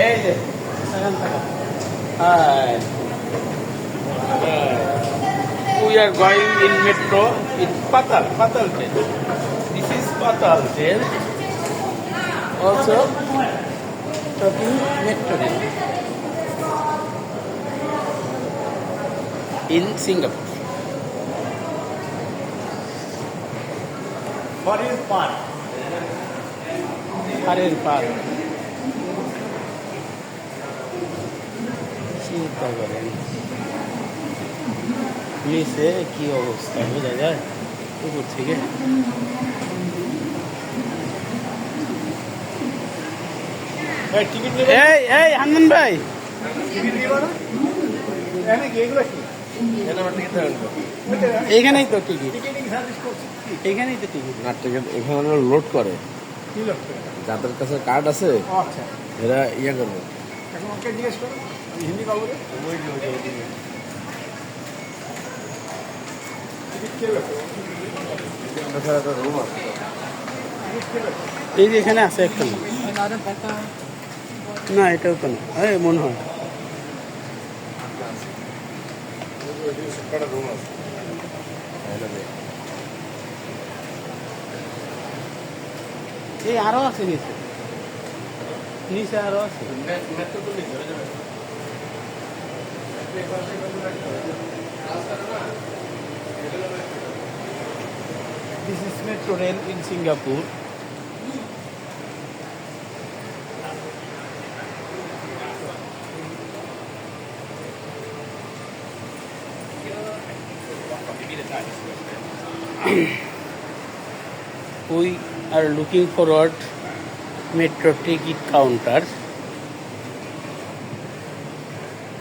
এই যে এখান থেকে Hi. We are going in metro in Patal train. This is Patal train. Also talking metro train in Singapore. Foreign Park. Foreign Park. চিন্তা করেন নিচে কি অবস্থা বোঝা যায় উপর থেকে। টিকিট নেবে? এই হান্নান ভাই, টিকিট নিব না? এখানে কি এগুলো কি? এইখানেই তো টিকিট, টিকিটিং সার্ভিস করছি। এইখানেই তো টিকিট। না টিকিট এখানে লোড করে, কি লাগবে? যাদের কাছে কার্ড আছে ও আচ্ছা, এরা ইয়ে করবে। এখন ওকে জিজ্ঞেস করো, আমি হিন্দি পাবো রে। টিকিট কে লাগবে? রুম আছে টিকিট কে লাগবে? এই যে এখানে আছে একটা না, এটাও তো না, এই মনে হয় রুম আছে। এই আরো আছে নিচে, নিচে আরো আছে। This is metro rail in Singapore. We are looking forward metro ticket counter.